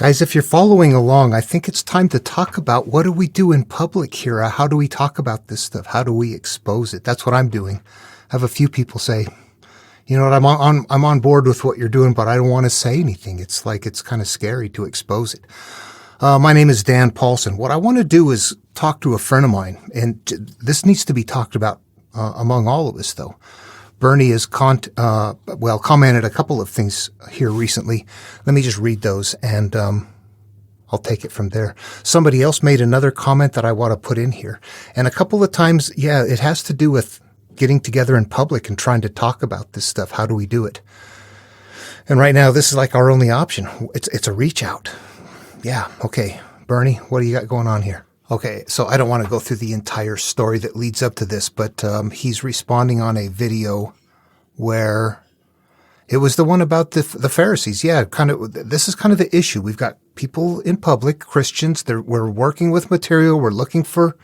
Guys, if you're following along, I think it's time to talk about what do we do in public here? How do we talk about this stuff? How do we expose it? That's what I'm doing. I have a few people say, you know what, I'm on board with what you're doing, but I don't want to say anything. It's like it's kind of scary to expose it. My name is Dan Paulson. What I want to do is talk to a friend of mine, and this needs to be talked about among all of us, though. Bernie has commented a couple of things here recently. Let me just read those, and I'll take it from there. Somebody else made another comment that I want to put in here. And a couple of times, yeah, it has to do with getting together in public and trying to talk about this stuff. How do we do it? And right now, this is like our only option. It's a reach out. Yeah, okay. Bernie, what do you got going on here? Okay, so I don't want to go through the entire story that leads up to this, but he's responding on a video where it was the one about the Pharisees. Yeah, this is kind of the issue. We've got people in public, Christians, we're working with material, we're looking for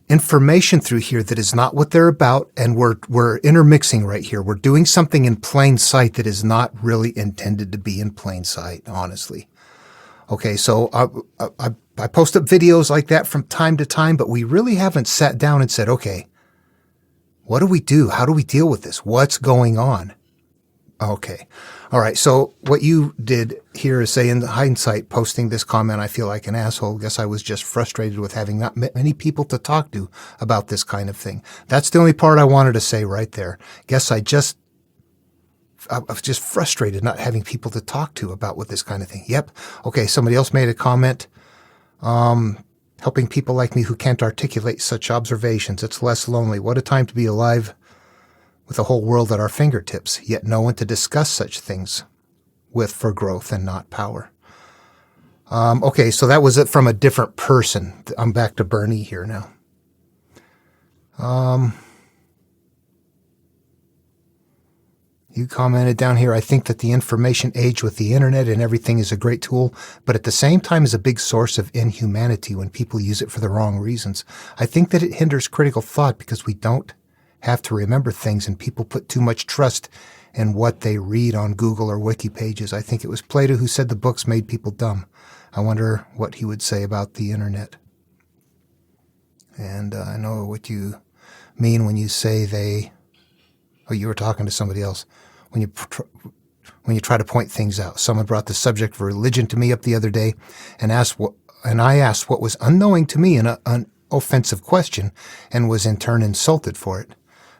information through here that is not what they're about, and we're intermixing right here. We're doing something in plain sight that is not really intended to be in plain sight, honestly. Okay, so I post up videos like that from time to time, but we really haven't sat down and said, okay, what do we do? How do we deal with this? What's going on? Okay. All right. So what you did here is say, in hindsight, posting this comment, I feel like an asshole. Guess I was just frustrated with having not many people to talk to about this kind of thing. That's the only part I wanted to say right there. Guess I was just frustrated not having people to talk to about what this kind of thing. Yep. Okay. Somebody else made a comment. Helping people like me who can't articulate such observations. It's less lonely. What a time to be alive with the whole world at our fingertips, yet no one to discuss such things with for growth and not power. Okay, so that was it from a different person. I'm back to Bernie here now. You commented down here, I think that the information age with the internet and everything is a great tool, but at the same time is a big source of inhumanity when people use it for the wrong reasons. I think that it hinders critical thought because we don't have to remember things, and people put too much trust in what they read on Google or wiki pages. I think it was Plato who said the books made people dumb. I wonder what he would say about the internet. And I know what you mean when you say you were talking to somebody else. When you try to point things out. Someone brought the subject of religion to me up the other day and I asked what was unknowing to me an offensive question, and was in turn insulted for it.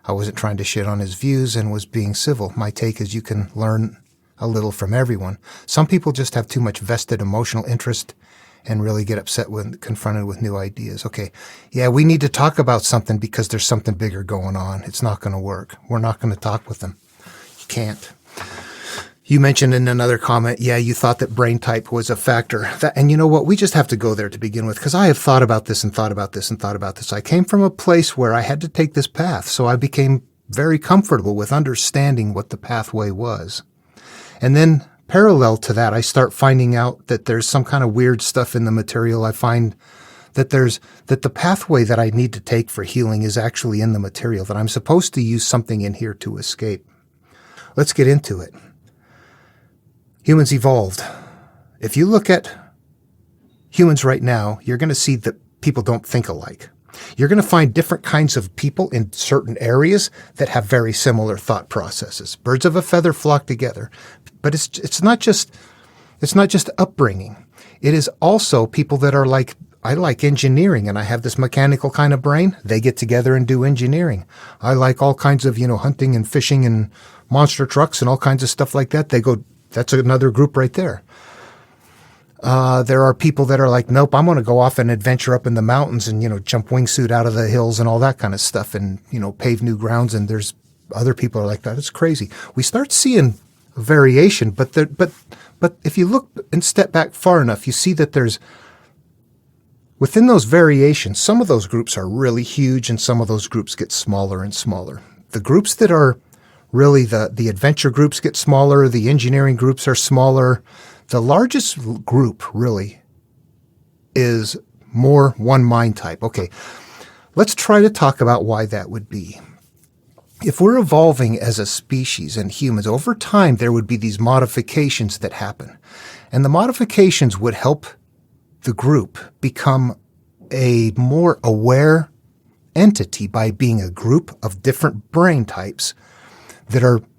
I wasn't trying to shit on his views and was being civil. My take is you can learn a little from everyone. Some people just have too much vested emotional interest and really get upset when confronted with new ideas. Okay, yeah, we need to talk about something because there's something bigger going on. It's not going to work. We're not going to talk with them. You can't. You mentioned in another comment, yeah, you thought that brain type was a factor. And you know what? We just have to go there to begin with, because I have thought about this and thought about this and thought about this. I came from a place where I had to take this path, so I became very comfortable with understanding what the pathway was. And then parallel to that, I start finding out that there's some kind of weird stuff in the material. I find that the pathway that I need to take for healing is actually in the material, that I'm supposed to use something in here to escape. Let's get into it. Humans evolved. If you look at humans right now, you're going to see that people don't think alike. You're going to find different kinds of people in certain areas that have very similar thought processes. Birds of a feather flock together. But it's not just upbringing. It is also people that are like, I like engineering and I have this mechanical kind of brain. They get together and do engineering. I like all kinds of, hunting and fishing and monster trucks and all kinds of stuff like that. That's another group right there. There are people that are like, nope, I'm going to go off and adventure up in the mountains and, jump wingsuit out of the hills and all that kind of stuff and, pave new grounds. And there's other people are like that. It's crazy. We start seeing variation, but if you look and step back far enough, you see that there's, within those variations, some of those groups are really huge and some of those groups get smaller and smaller. The groups that are really the adventure groups get smaller, the engineering groups are smaller. The largest group really is more one mind type. Okay, let's try to talk about why that would be. If we're evolving as a species and humans, over time there would be these modifications that happen. And the modifications would help the group become a more aware entity by being a group of different brain types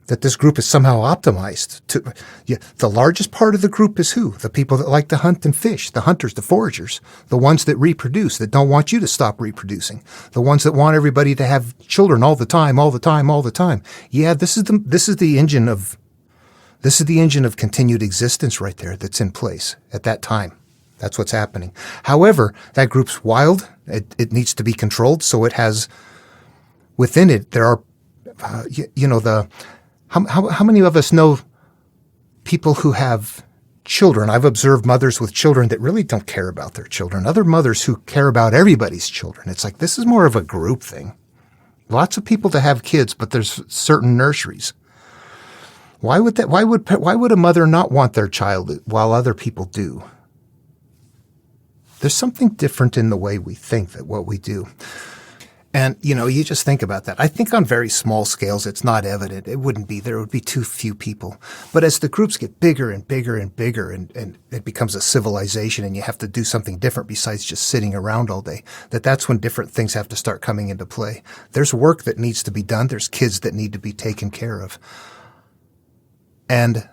that this group is somehow optimized to. Yeah, the largest part of the group is who? The people that like to hunt and fish, the hunters, the foragers, the ones that reproduce, that don't want you to stop reproducing, the ones that want everybody to have children all the time, all the time, all the time. Yeah, this is the engine of continued existence right there that's in place at that time. That's what's happening. However, that group's wild. It needs to be controlled. So it has within it, there are, how many of us know people who have children? I've observed mothers with children that really don't care about their children. Other mothers who care about everybody's children. It's like, this is more of a group thing. Lots of people to have kids, but there's certain nurseries. Why would a mother not want their child while other people do? There's something different in the way we think that what we do. And, you just think about that. I think on very small scales, it's not evident. It wouldn't be. There would be too few people. But as the groups get bigger and bigger and bigger and it becomes a civilization and you have to do something different besides just sitting around all day, that's when different things have to start coming into play. There's work that needs to be done. There's kids that need to be taken care of. And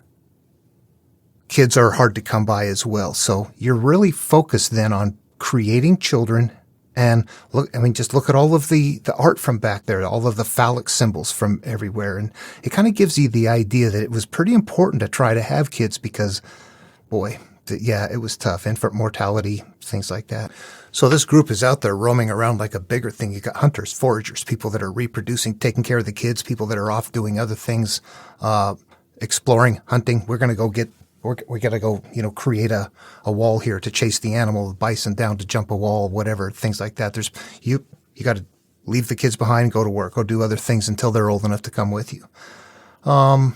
kids are hard to come by as well. So you're really focused then on creating children. And just look at all of the art from back there, all of the phallic symbols from everywhere. And it kind of gives you the idea that it was pretty important to try to have kids because, boy, it was tough. Infant mortality, things like that. So this group is out there roaming around like a bigger thing. You got hunters, foragers, people that are reproducing, taking care of the kids, people that are off doing other things, exploring, hunting. We got to go, create a wall here to chase the animal, the bison down to jump a wall, whatever, things like that. You got to leave the kids behind, go to work, go do other things until they're old enough to come with you. And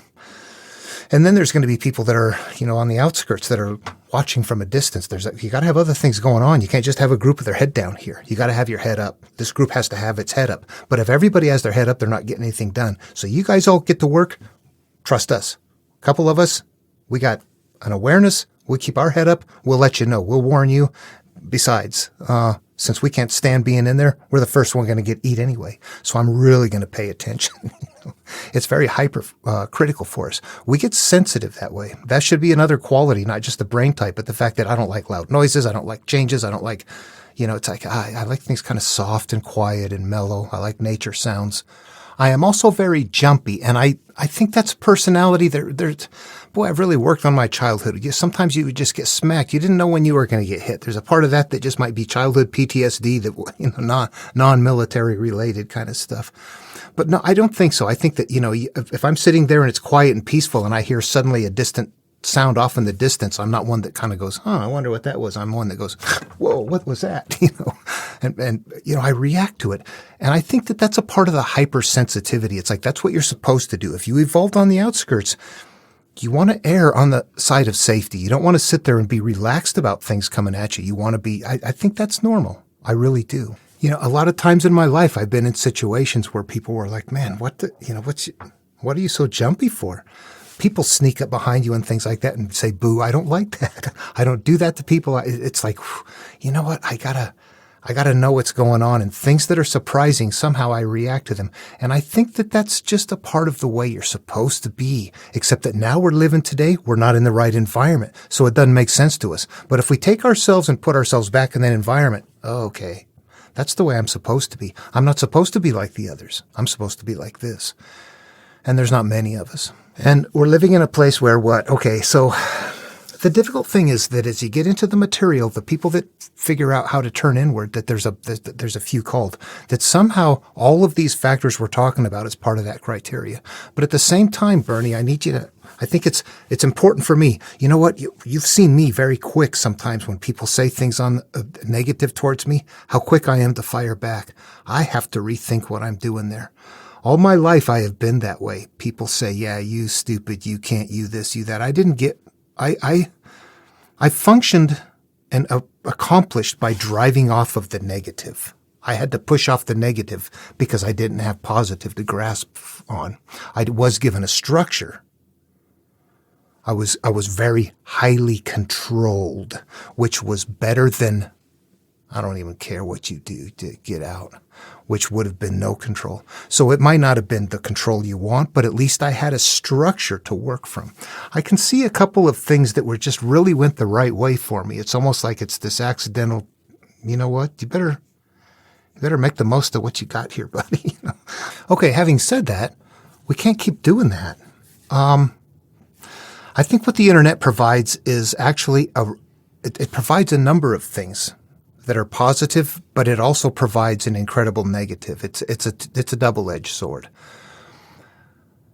then there's going to be people that are, on the outskirts that are watching from a distance. You got to have other things going on. You can't just have a group with their head down here. You got to have your head up. This group has to have its head up. But if everybody has their head up, they're not getting anything done. So you guys all get to work. Trust us. A couple of us, we got an awareness. We'll keep our head up. We'll let you know. We'll warn you. Besides, since we can't stand being in there, we're the first one going to eat anyway. So I'm really going to pay attention. It's very critical for us. We get sensitive that way. That should be another quality, not just the brain type, but the fact that I don't like loud noises. I don't like changes. I don't like, it's like I like things kind of soft and quiet and mellow. I like nature sounds. I am also very jumpy, and I think that's personality. Boy, I've really worked on my childhood. Sometimes you would just get smacked. You didn't know when you were going to get hit. There's a part of that just might be childhood PTSD, that non-military related kind of stuff. But no, I don't think so. I think that if I'm sitting there and it's quiet and peaceful, and I hear suddenly a distant sound off in the distance, I'm not one that kind of goes, I wonder what that was. I'm one that goes, whoa, what was that? And I react to it. And I think that that's a part of the hypersensitivity. It's like, that's what you're supposed to do. If you evolved on the outskirts, you want to err on the side of safety. You don't want to sit there and be relaxed about things coming at you. You want to be, I think that's normal. I really do. A lot of times in my life, I've been in situations where people were like, man, what are you so jumpy for? People sneak up behind you and things like that and say, boo, I don't like that. I don't do that to people. It's like, you know what? I gotta know what's going on, and things that are surprising, somehow I react to them. And I think that that's just a part of the way you're supposed to be, except that now we're living today, we're not in the right environment. So it doesn't make sense to us. But if we take ourselves and put ourselves back in that environment, okay, that's the way I'm supposed to be. I'm not supposed to be like the others. I'm supposed to be like this. And there's not many of us. And we're living in a place where so the difficult thing is that as you get into the material, the people that figure out how to turn inward, that there's a few called, that somehow all of these factors we're talking about is part of that criteria. But at the same time, Bernie, I think it's important for me. You know what? You've seen me very quick sometimes when people say things on negative towards me, how quick I am to fire back. I have to rethink what I'm doing there. All my life, I have been that way. People say, yeah, you stupid, you can't, you this, you that. I functioned and accomplished by driving off of the negative. I had to push off the negative because I didn't have positive to grasp on. I was given a structure. I was very highly controlled, which was better than I don't even care what you do to get out, which would have been no control. So it might not have been the control you want, but at least I had a structure to work from. I can see a couple of things that were just really went the right way for me. It's almost like it's this accidental, you know what, you better make the most of what you got here, buddy. Okay, having said that, we can't keep doing that. I think what the internet provides is actually it provides a number of things that are positive, but it also provides an incredible negative. It's a double-edged sword.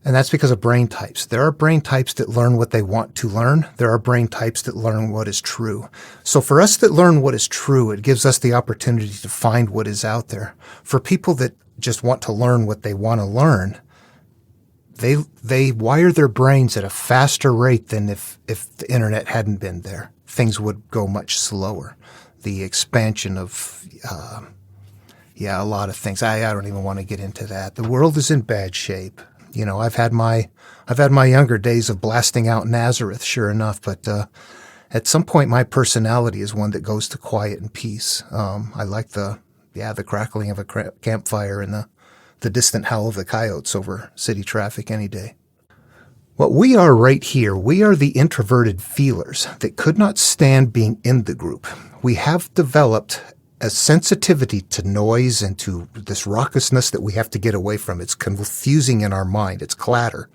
And that's because of brain types. There are brain types that learn what they want to learn. There are brain types that learn what is true. So for us that learn what is true, it gives us the opportunity to find what is out there. For people that just want to learn what they want to learn, they wire their brains at a faster rate than if the internet hadn't been there. Things would go much slower. The expansion of, a lot of things. I don't even want to get into that. The world is in bad shape. You know, I've had my younger days of blasting out Nazareth, sure enough, but at some point my personality is one that goes to quiet and peace. I like the crackling of a campfire and the distant howl of the coyotes over city traffic any day. What we are right here, we are the introverted feelers that could not stand being in the group. We have developed a sensitivity to noise and to this raucousness that we have to get away from. It's confusing in our mind. It's clatter.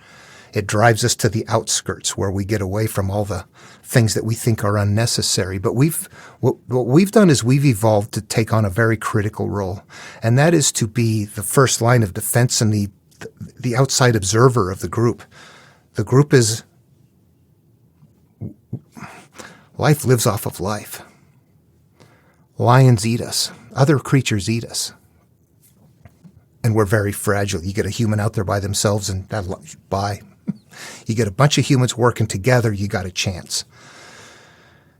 It drives us to the outskirts where we get away from all the things that we think are unnecessary. But what we've done is we've evolved to take on a very critical role, and that is to be the first line of defense and the outside observer of the group. The group is life lives off of life. Lions eat us. Other creatures eat us. And we're very fragile. You get a human out there by themselves and bye. You get a bunch of humans working together, you got a chance.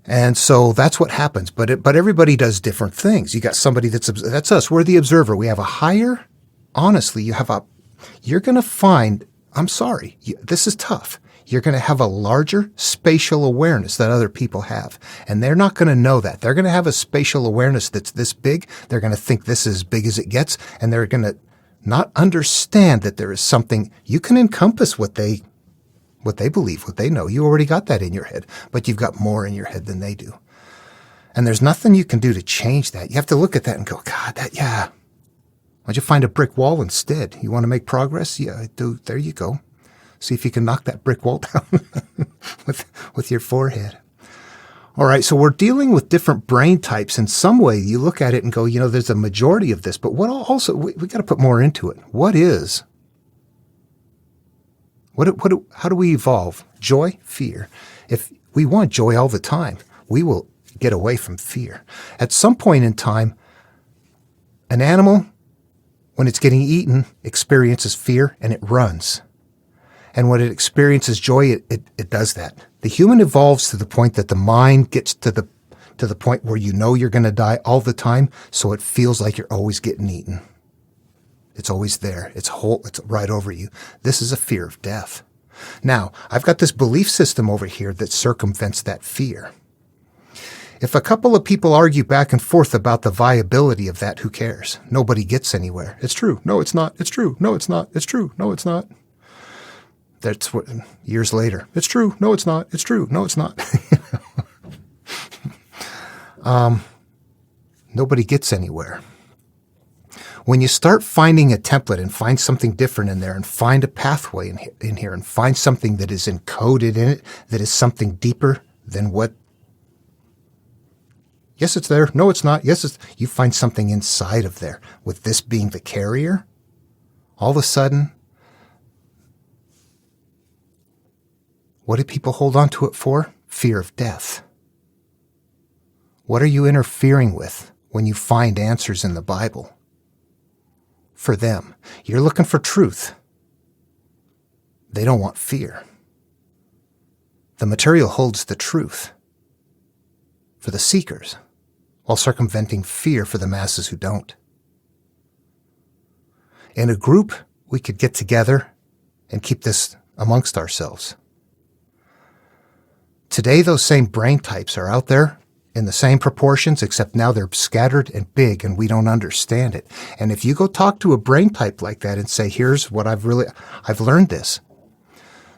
And so that's what happens. But everybody does different things. You got somebody that's us. We're the observer. We have a higher, honestly, you're going to find, I'm sorry, this is tough. You're going to have a larger spatial awareness than other people have. And they're not going to know that. They're going to have a spatial awareness that's this big. They're going to think this is as big as it gets. And they're going to not understand that there is something. You can encompass what they believe, what they know. You already got that in your head, but you've got more in your head than they do. And there's nothing you can do to change that. You have to look at that and go, God, why'd you find a brick wall instead? You want to make progress? Yeah, I do. There you go. See if you can knock that brick wall down with your forehead. All right, so we're dealing with different brain types. In some way, you look at it and go, there's a majority of this, but what also, we got to put more into it. How do we evolve? Joy, fear. If we want joy all the time, we will get away from fear. At some point in time, an animal, when it's getting eaten, experiences fear and it runs. And when it experiences joy, it does that. The human evolves to the point that the mind gets to the point where you're going to die all the time, so it feels like you're always getting eaten. It's always there. It's right over you. This is a fear of death. Now, I've got this belief system over here that circumvents that fear. If a couple of people argue back and forth about the viability of that, who cares? Nobody gets anywhere. It's true. No, it's not. It's true. No, it's not. It's true. No, it's not. That's what years later. It's true. No, it's not. It's true. No, it's not. Nobody gets anywhere. When you start finding a template and find something different in there and find a pathway in here and find something that is encoded in it, that is something deeper than what, yes, it's there. No, it's not. Yes, you find something inside of there. With this being the carrier, all of a sudden, what do people hold on to it for? Fear of death. What are you interfering with when you find answers in the Bible? For them, you're looking for truth. They don't want fear. The material holds the truth for the seekers, while circumventing fear for the masses who don't. In a group, we could get together and keep this amongst ourselves. Today, those same brain types are out there in the same proportions, except now they're scattered and big and we don't understand it. And if you go talk to a brain type like that and say, here's what I've learned this.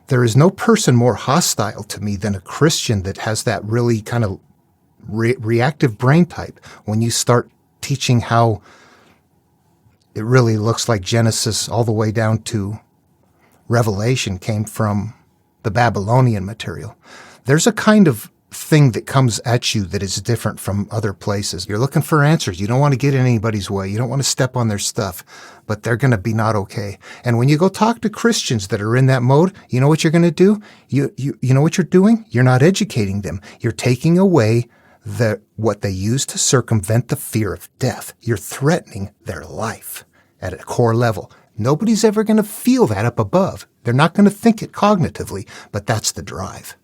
There is no person more hostile to me than a Christian that has that really kind of reactive brain type. When you start teaching how it really looks like Genesis all the way down to Revelation came from the Babylonian material. There's a kind of thing that comes at you that is different from other places. You're looking for answers. You don't want to get in anybody's way. You don't want to step on their stuff, but they're going to be not okay. And when you go talk to Christians that are in that mode, you know what you're going to do? You know what you're doing? You're not educating them. You're taking away what they use to circumvent the fear of death. You're threatening their life at a core level. Nobody's ever going to feel that up above. They're not going to think it cognitively, but that's the drive.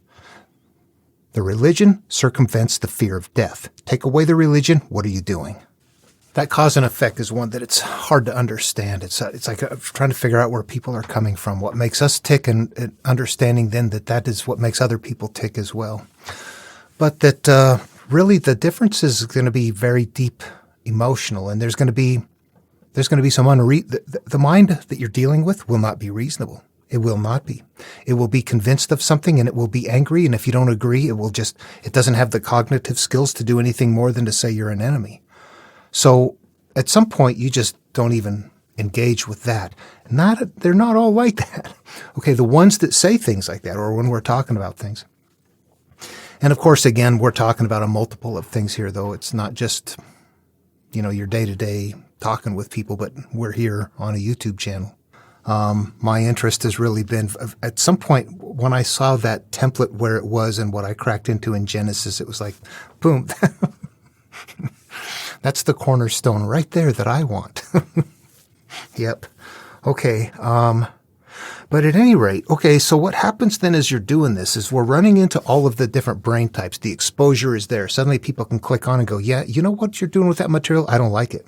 The religion circumvents the fear of death. Take away the religion, what are you doing? That cause and effect is one that it's hard to understand. It's like trying to figure out where people are coming from, what makes us tick, and understanding then that is what makes other people tick as well. But that really the difference is going to be very deep emotional, and there's going to be some the mind that you're dealing with will not be reasonable. It will not be. It will be convinced of something and it will be angry. And if you don't agree, it doesn't have the cognitive skills to do anything more than to say you're an enemy. So at some point, you just don't even engage with that. They're not all like that. Okay, the ones that say things like that, or when we're talking about things. And of course, again, we're talking about a multiple of things here, though. It's not just, your day-to-day talking with people, but we're here on a YouTube channel. My interest has really been, at some point when I saw that template where it was and what I cracked into in Genesis, it was like, boom, that's the cornerstone right there that I want. Yep. Okay. But at any rate, okay, so what happens then as you're doing this is we're running into all of the different brain types. The exposure is there. Suddenly people can click on and go, yeah, you know what you're doing with that material? I don't like it.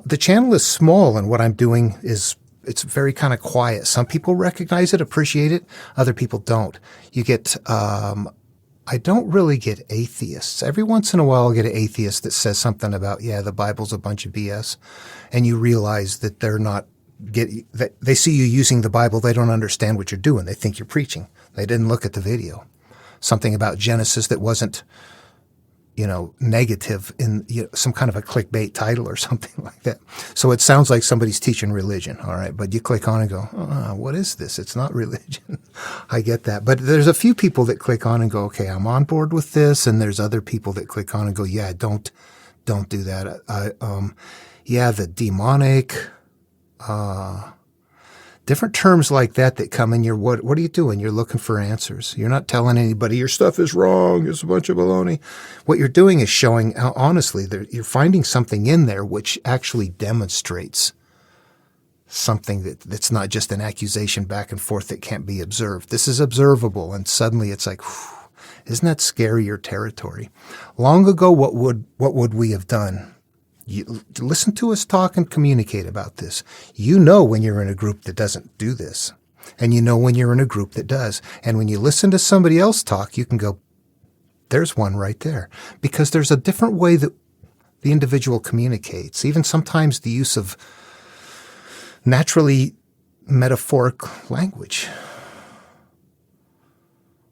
The channel is small and what I'm doing is it's very kind of quiet. Some people recognize it, appreciate it. Other people don't. You get, I don't really get atheists. Every once in a while I'll get an atheist that says something about, yeah, the Bible's a bunch of BS. And you realize that they see you using the Bible. They don't understand what you're doing. They think you're preaching. They didn't look at the video. Something about Genesis that wasn't, negative in some kind of a clickbait title or something like that. So it sounds like somebody's teaching religion, all right? But you click on and go, what is this? It's not religion. I get that. But there's a few people that click on and go, okay, I'm on board with this. And there's other people that click on and go, yeah, don't do that. The demonic, different terms like that come in. What are you doing? You're looking for answers. You're not telling anybody your stuff is wrong. It's a bunch of baloney. What you're doing is showing how honestly you're finding something in there which actually demonstrates something that's not just an accusation back and forth that can't be observed. This is observable, and suddenly it's like, whew, isn't that scarier territory? Long ago, what would we have done? You listen to us talk and communicate about this. You know when you're in a group that doesn't do this. And you know when you're in a group that does. And when you listen to somebody else talk, you can go, there's one right there. Because there's a different way that the individual communicates. Even sometimes the use of naturally metaphoric language.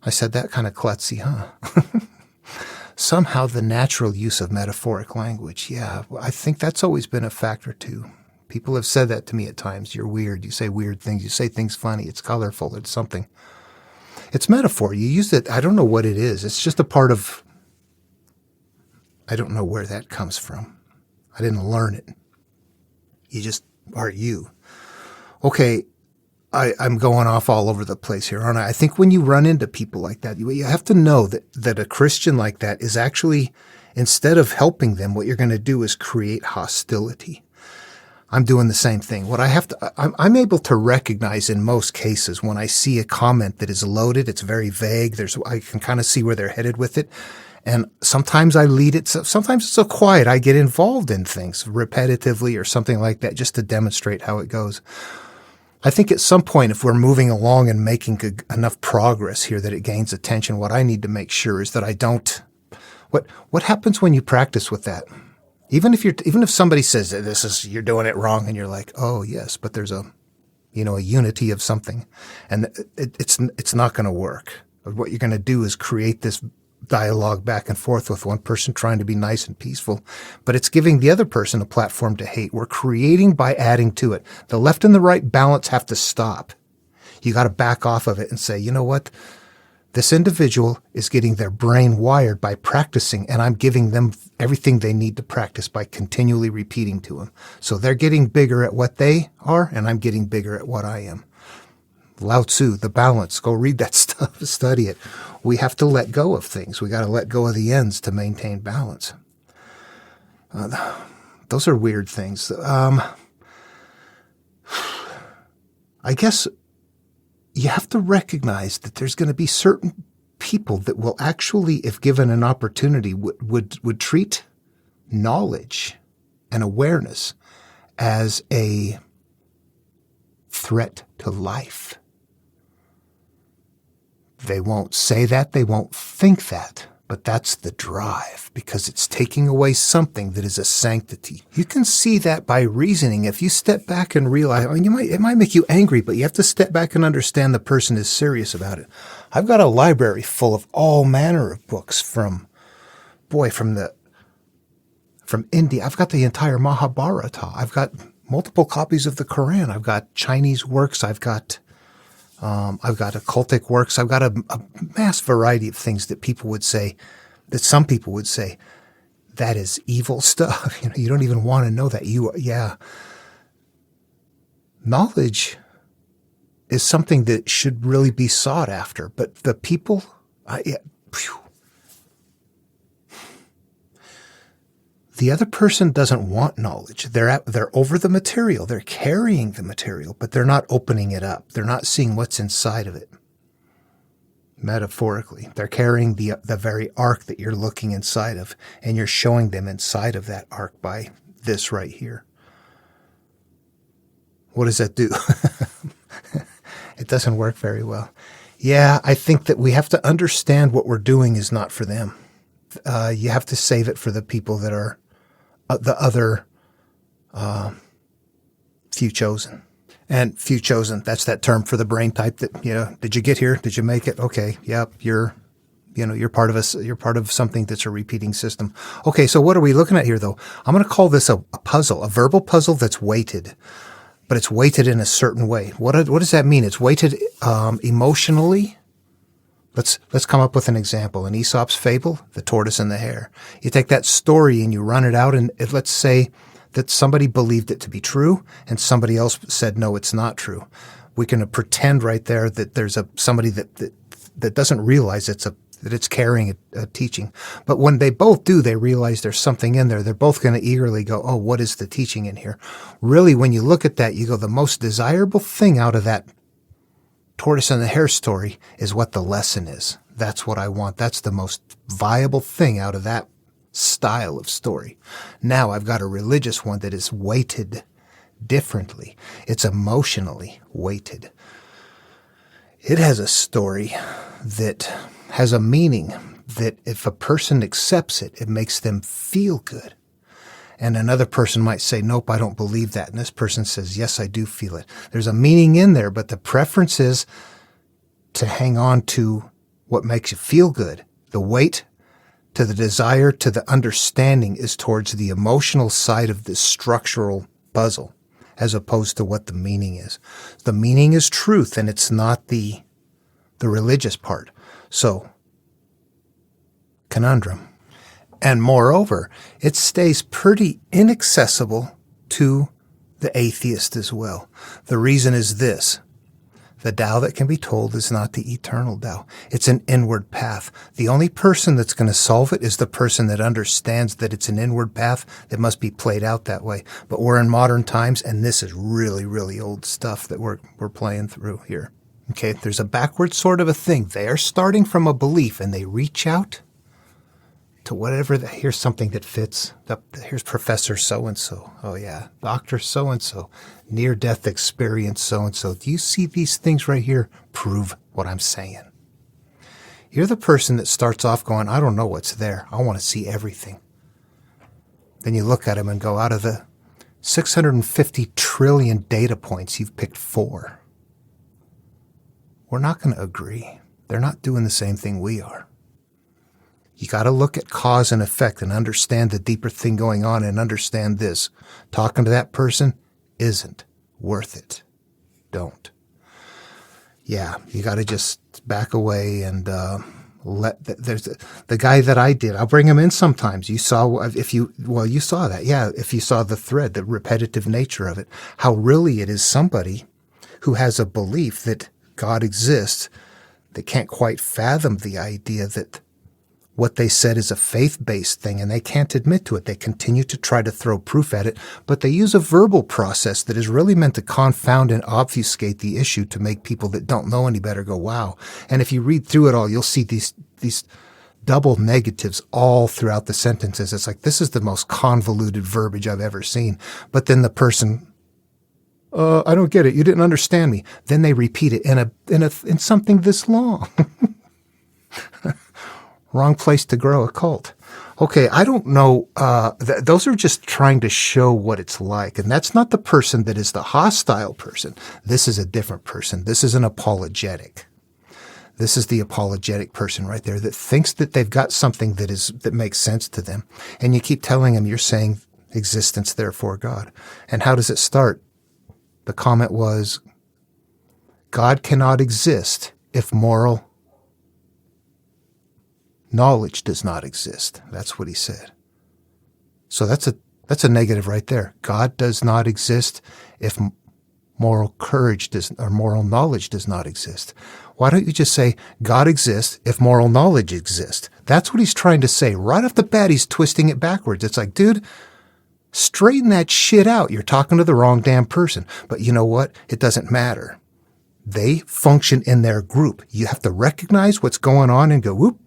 I said that kind of klutzy, huh? Somehow the natural use of metaphoric language. Yeah, I think that's always been a factor too. People have said that to me at times. You're weird. You say weird things. You say things funny. It's colorful. It's something. It's metaphor. You use it. I don't know what it is. It's just a part of, I don't know where that comes from. I didn't learn it. You just are you. Okay. I'm going off all over the place here, aren't I? I think when you run into people like that, you have to know that a Christian like that is actually, instead of helping them, what you're going to do is create hostility. I'm doing the same thing. I'm able to recognize in most cases when I see a comment that is loaded, it's very vague. I can kind of see where they're headed with it. And sometimes I lead it. Sometimes it's so quiet. I get involved in things repetitively or something like that just to demonstrate how it goes. I think at some point, if we're moving along and making enough progress here that it gains attention, what I need to make sure is that I don't. What happens when you practice with that? Even if somebody says that you're doing it wrong, and you're like, oh yes, but there's a unity of something, and it's not going to work. What you're going to do is create this dialogue back and forth with one person trying to be nice and peaceful, but it's giving the other person a platform to hate. We're creating by adding to it. The left and the right balance have to stop. You got to back off of it and say, you know what? This individual is getting their brain wired by practicing, and I'm giving them everything they need to practice by continually repeating to them. So they're getting bigger at what they are, and I'm getting bigger at what I am. Lao Tzu, the balance. Go read that stuff, study it. We have to let go of things. We got to let go of the ends to maintain balance. Those are weird things. I guess you have to recognize that there's going to be certain people that will actually, if given an opportunity, would treat knowledge and awareness as a threat to life. They won't say that, they won't think that, but that's the drive, because it's taking away something that is a sanctity. You can see that by reasoning. If you step back and realize, it might make you angry, but you have to step back and understand the person is serious about it. I've got a library full of all manner of books from India. I've got the entire Mahabharata. I've got multiple copies of the Quran. I've got Chinese works. I've got occultic works. I've got a mass variety of things that some people would say, that is evil stuff. You don't even want to know that. Knowledge is something that should really be sought after. But the people, the other person doesn't want knowledge. They're over the material. They're carrying the material, but they're not opening it up. They're not seeing what's inside of it. Metaphorically, they're carrying the very ark that you're looking inside of, and you're showing them inside of that ark by this right here. What does that do? It doesn't work very well. Yeah, I think that we have to understand what we're doing is not for them. You have to save it for the people that are the other few chosen. And few chosen, that's that term for the brain type that, did you get here? Did you make it? Okay, yep, you're part of something that's a repeating system. Okay, so what are we looking at here, though? I'm going to call this a puzzle, a verbal puzzle that's weighted, but it's weighted in a certain way. What does that mean? It's weighted emotionally. Let's come up with an example. In Aesop's fable, The Tortoise and the Hare. You take that story and you run it out, and let's say that somebody believed it to be true and somebody else said, no, it's not true. We can pretend right there that there's somebody that doesn't realize that it's carrying a teaching. But when they both do, they realize there's something in there. They're both going to eagerly go, oh, what is the teaching in here? Really, when you look at that, you go, the most desirable thing out of that Tortoise and the Hare story is what the lesson is. That's what I want. That's the most viable thing out of that style of story. Now I've got a religious one that is weighted differently. It's emotionally weighted. It has a story that has a meaning that if a person accepts it, it makes them feel good. And another person might say, nope, I don't believe that. And this person says, yes, I do feel it. There's a meaning in there, but the preference is to hang on to what makes you feel good. The weight to the desire to the understanding is towards the emotional side of this structural puzzle, as opposed to what the meaning is. The meaning is truth, and it's not the religious part. So, conundrum. And moreover, it stays pretty inaccessible to the atheist as well. The reason is this. The Tao that can be told is not the eternal Tao. It's an inward path. The only person that's going to solve it is the person that understands that it's an inward path that must be played out that way. But we're in modern times, and this is really, really old stuff that we're playing through here. Okay, there's a backward sort of a thing. They are starting from a belief, and they reach out to whatever. Here's something that fits. Here's Professor so-and-so. Oh, yeah. Dr. so-and-so. Near-death experience so-and-so. Do you see these things right here? Prove what I'm saying. You're the person that starts off going, I don't know what's there. I want to see everything. Then you look at them and go, out of the 650 trillion data points, you've picked 4. We're not going to agree. They're not doing the same thing we are. You got to look at cause and effect and understand the deeper thing going on and understand this. Talking to that person isn't worth it. Don't. Yeah, you got to just back away and there's the guy that I did. I'll bring him in sometimes. You saw you saw that. Yeah, if you saw the thread, the repetitive nature of it, how really it is somebody who has a belief that God exists. They can't quite fathom the idea that what they said is a faith-based thing, and they can't admit to it. They continue to try to throw proof at it, but they use a verbal process that is really meant to confound and obfuscate the issue to make people that don't know any better go, wow. And if you read through it all, you'll see these double negatives all throughout the sentences. It's like, this is the most convoluted verbiage I've ever seen. But then the person, I don't get it. You didn't understand me. Then they repeat it in something this long. Wrong place to grow a cult. Okay, I don't know. Those are just trying to show what it's like. And that's not the person that is the hostile person. This is a different person. This is an apologetic. This is the apologetic person right there that thinks that they've got something that makes sense to them. And you keep telling them you're saying existence, therefore God. And how does it start? The comment was, God cannot exist if moral knowledge does not exist. That's what he said. So that's a negative right there. God does not exist if moral courage or moral knowledge does not exist. Why don't you just say God exists if moral knowledge exists? That's what he's trying to say. Right off the bat, he's twisting it backwards. It's like, dude, straighten that shit out. You're talking to the wrong damn person. But you know what? It doesn't matter. They function in their group. You have to recognize what's going on and go, whoop,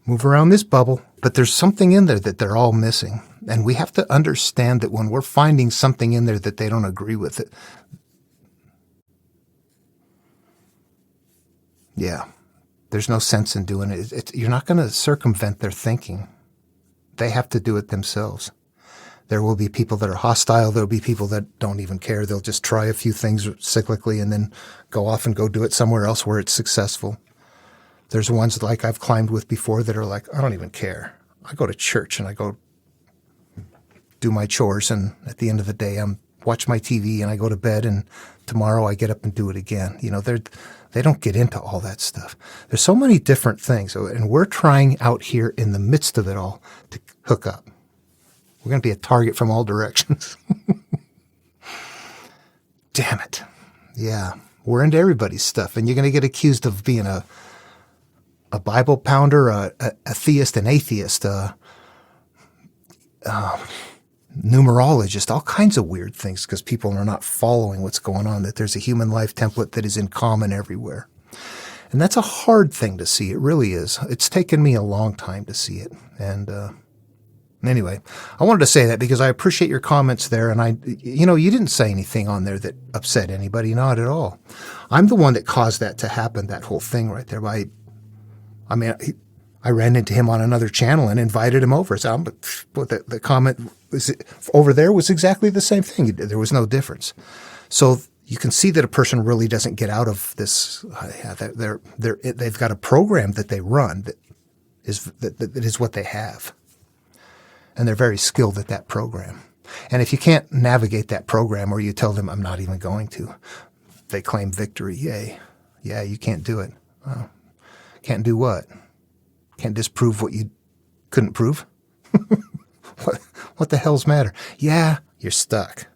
move around this bubble. But there's something in there that they're all missing. And we have to understand that when we're finding something in there that they don't agree with it, yeah, there's no sense in doing it. You're not going to circumvent their thinking. They have to do it themselves. There will be people that are hostile. There will be people that don't even care. They'll just try a few things cyclically and then go off and go do it somewhere else where it's successful. There's ones like I've climbed with before that are like, I don't even care. I go to church and I go do my chores, and at the end of the day, watch my TV and I go to bed, and tomorrow I get up and do it again. You know, they don't get into all that stuff. There's so many different things, and we're trying out here in the midst of it all to hook up. We're going to be a target from all directions. Damn it. Yeah, we're into everybody's stuff, and you're going to get accused of being a Bible pounder, a theist, an atheist, numerologist, all kinds of weird things because people are not following what's going on, that there's a human life template that is in common everywhere. And that's a hard thing to see. It really is. It's taken me a long time to see it. And anyway, I wanted to say that because I appreciate your comments there. And you didn't say anything on there that upset anybody, not at all. I'm the one that caused that to happen, that whole thing right there. I ran into him on another channel and invited him over. So the comment was over there was exactly the same thing. There was no difference. So you can see that a person really doesn't get out of this. They've got a program that they run that is what they have, and they're very skilled at that program. And if you can't navigate that program, or you tell them I'm not even going to, they claim victory. Yay, yeah, you can't do it. Can't do what? Can't disprove what you couldn't prove? What the hell's matter? Yeah, you're stuck.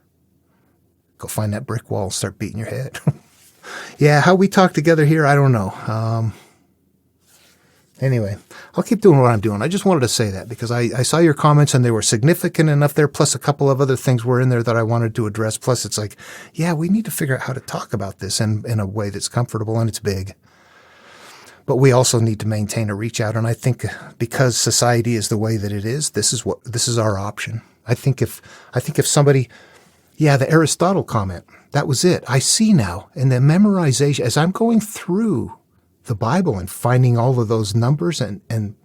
Go find that brick wall and start beating your head. Yeah, how we talk together here, I don't know. Anyway, I'll keep doing what I'm doing. I just wanted to say that because I saw your comments and they were significant enough there, plus a couple of other things were in there that I wanted to address. Plus it's like, yeah, we need to figure out how to talk about this in a way that's comfortable, and it's big. But we also need to maintain a reach out. And I think because society is the way that it is, this is our option. I think if somebody, the Aristotle comment, that was it. I see now in the memorization, as I'm going through the Bible and finding all of those numbers and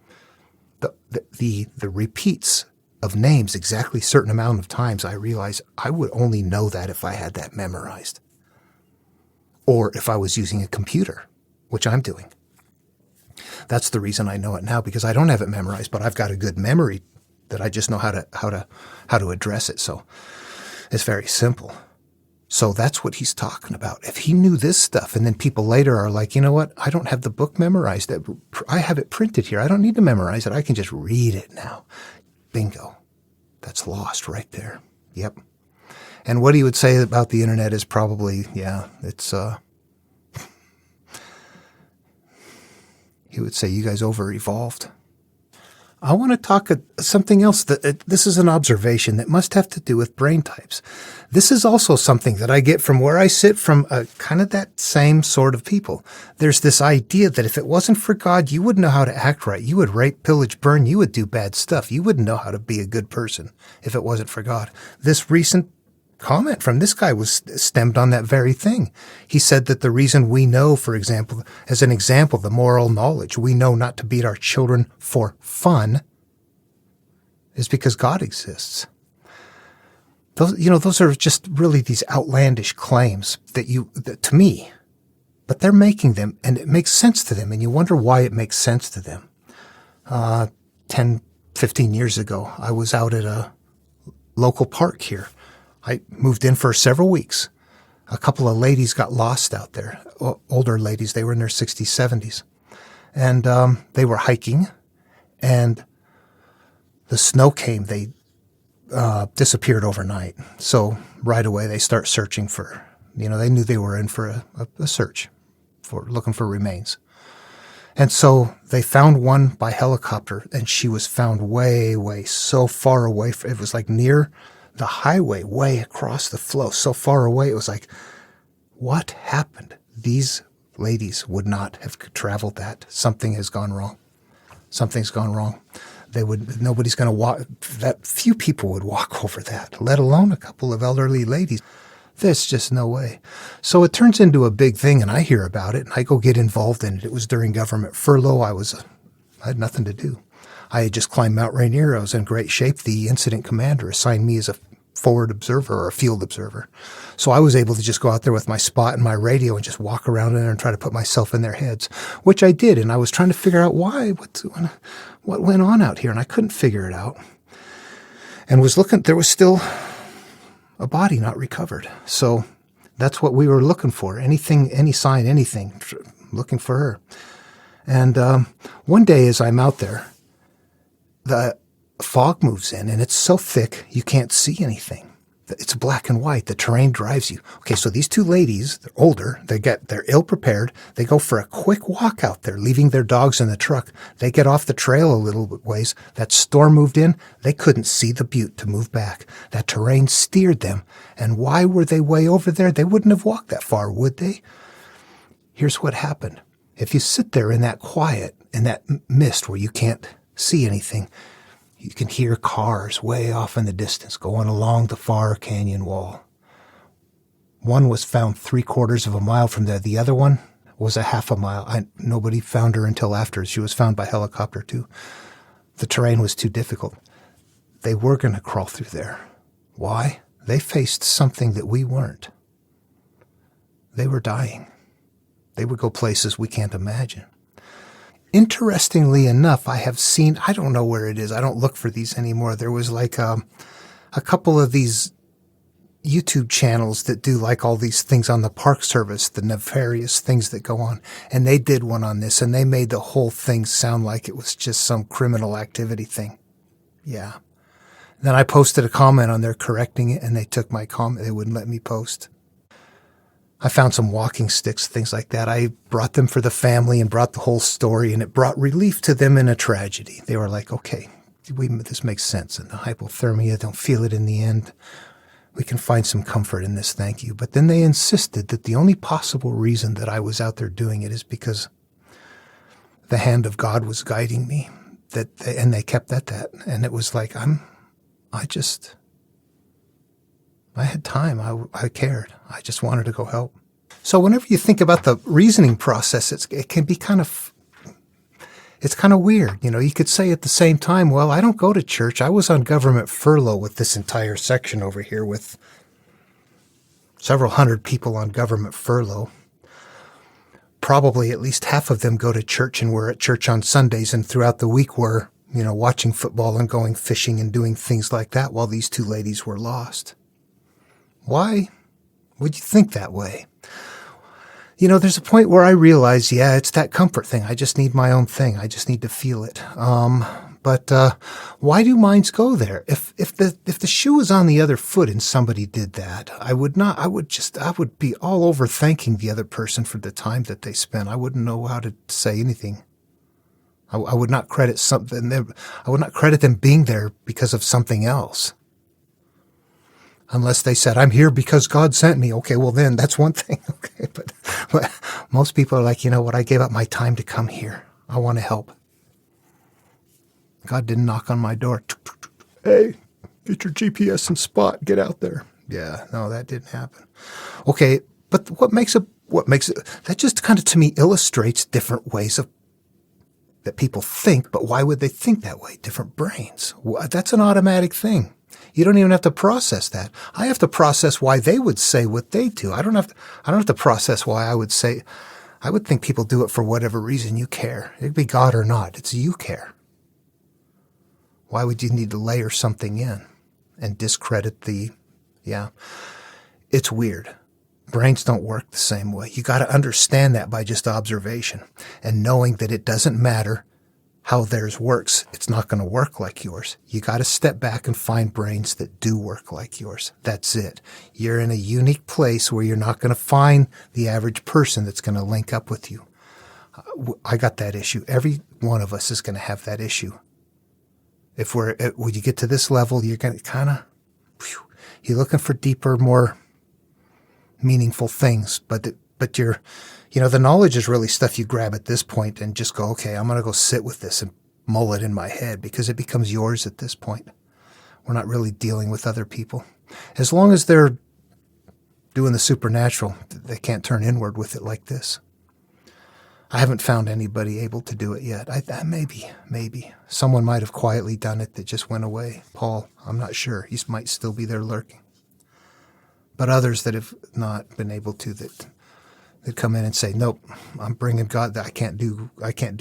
the repeats of names exactly a certain amount of times, I realize I would only know that if I had that memorized. Or if I was using a computer, which I'm doing. That's the reason I know it now, because I don't have it memorized, but I've got a good memory that I just know how to address it. So it's very simple. So that's what he's talking about. If he knew this stuff, and then people later are like, you know what? I don't have the book memorized. I have it printed here. I don't need to memorize it. I can just read it now. Bingo. That's lost right there. Yep. And what he would say about the internet is probably, it's, he would say, you guys over-evolved. I want to talk something else. This is an observation that must have to do with brain types. This is also something that I get from where I sit, from kind of that same sort of people. There's this idea that if it wasn't for God, you wouldn't know how to act right. You would rape, pillage, burn. You would do bad stuff. You wouldn't know how to be a good person if it wasn't for God. This recent comment from this guy was stemmed on that very thing. He said that the reason we know, for example, as an example, the moral knowledge, we know not to beat our children for fun, is because God exists. Those are just really these outlandish claims that to me, but they're making them, and it makes sense to them, and you wonder why it makes sense to them. 10, 15 years ago, I was out at a local park here. I moved in for several weeks. A couple of ladies got lost out there, older ladies. They were in their 60s, 70s. And they were hiking, and the snow came. They disappeared overnight. So right away they start searching for, they knew they were in for a search, for looking for remains. And so they found one by helicopter, and she was found way, way, so far away. It was like near the highway, way across the flow, so far away. It was like, what happened? These ladies would not have traveled that. Something has gone wrong. Something's gone wrong. Nobody's going to walk, that few people would walk over that, let alone a couple of elderly ladies. There's just no way. So it turns into a big thing, and I hear about it, and I go get involved in it. It was during government furlough. I had nothing to do. I had just climbed Mount Rainier. I was in great shape. The incident commander assigned me as a forward observer or a field observer. So I was able to just go out there with my spot and my radio and just walk around in there and try to put myself in their heads, which I did. And I was trying to figure out what went on out here, and I couldn't figure it out. And was looking, there was still a body not recovered. So that's what we were looking for. Anything, any sign, anything, looking for her. And one day as I'm out there, the fog moves in, and it's so thick you can't see anything. It's black and white. The terrain drives you. Okay, so these two ladies, they're older, they're ill-prepared. They go for a quick walk out there, leaving their dogs in the truck. They get off the trail a little ways. That storm moved in. They couldn't see the butte to move back. That terrain steered them. And why were they way over there? They wouldn't have walked that far, would they? Here's what happened. If you sit there in that quiet, in that mist where you can't see anything, you can hear cars way off in the distance going along the far canyon wall. One was found 3/4 of a mile from there. The other one was a half a mile. Nobody found her until after. She was found by helicopter too. The terrain was too difficult. They were going to crawl through there. Why? They faced something that we weren't. They were dying. They would go places we can't imagine. Interestingly enough, I have seen, I don't know where it is. I don't look for these anymore. There was like a couple of these YouTube channels that do like all these things on the Park Service, the nefarious things that go on. And they did one on this, and they made the whole thing sound like it was just some criminal activity thing. Yeah. Then I posted a comment on there correcting it, and they took my comment. They wouldn't let me post. I found some walking sticks, things like that. I brought them for the family and brought the whole story, and it brought relief to them in a tragedy. They were like, okay, this makes sense. And the hypothermia, don't feel it in the end. We can find some comfort in this, thank you. But then they insisted that the only possible reason that I was out there doing it is because the hand of God was guiding me. And they kept at that. And it was like, I had time. I cared. I just wanted to go help. So whenever you think about the reasoning process, it can be it's kind of weird. You could say at the same time, well, I don't go to church. I was on government furlough with this entire section over here with several hundred people on government furlough. Probably at least half of them go to church and we're at church on Sundays, and throughout the week we're, watching football and going fishing and doing things like that while these two ladies were lost. Why would you think that way? There's a point where I realize, it's that comfort thing. I just need my own thing. I just need to feel it. But why do minds go there? If the shoe was on the other foot and somebody did that, I would be all over thanking the other person for the time that they spent. I wouldn't know how to say anything. I would not credit something. I would not credit them being there because of something else. Unless they said, I'm here because God sent me. Okay, well then that's one thing. Okay, but most people are like, I gave up my time to come here. I want to help. God didn't knock on my door. Hey, get your GPS and spot. Get out there. Yeah, no, that didn't happen. Okay, but what makes it, that just kind of to me illustrates different ways that people think, but why would they think that way? Different brains. That's an automatic thing. You don't even have to process that. I have to process why they would say what they do. I don't have to process why I would say. I would think people do it for whatever reason. You care. It'd be God or not. It's you care. Why would you need to layer something in and discredit it's weird. Brains don't work the same way. You got to understand that by just observation and knowing that it doesn't matter how theirs works. It's not going to work like yours. You got to step back and find brains that do work like yours. That's it. You're in a unique place where you're not going to find the average person that's going to link up with you. I got that issue. Every one of us is going to have that issue. When you get to this level, you're going to you're looking for deeper, more meaningful things, but you're, the knowledge is really stuff you grab at this point and just go, okay, I'm going to go sit with this and mull it in my head because it becomes yours at this point. We're not really dealing with other people. As long as they're doing the supernatural, they can't turn inward with it like this. I haven't found anybody able to do it yet. Maybe. Someone might have quietly done it that just went away. Paul, I'm not sure. He might still be there lurking. But others that have not been able to, that come in and say, nope, I'm bringing God. I can't do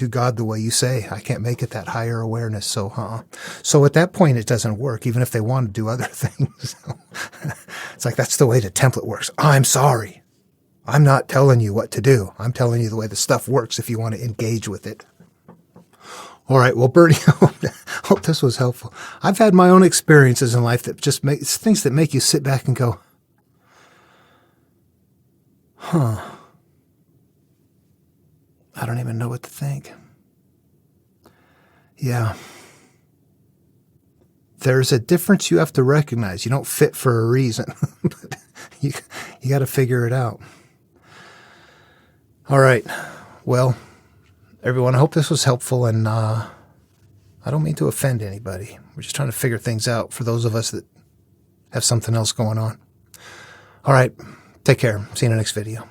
God the way you say. I can't make it that higher awareness. So at that point, it doesn't work, even if they want to do other things. It's like, that's the way the template works. I'm sorry. I'm not telling you what to do. I'm telling you the way the stuff works if you want to engage with it. All right. Well, Bernie, hope this was helpful. I've had my own experiences in life that just things that make you sit back and go, I don't even know what to think. Yeah. There's a difference you have to recognize. You don't fit for a reason. But you got to figure it out. All right. Well, everyone, I hope this was helpful, and I don't mean to offend anybody. We're just trying to figure things out for those of us that have something else going on. All right. Take care. See you in the next video.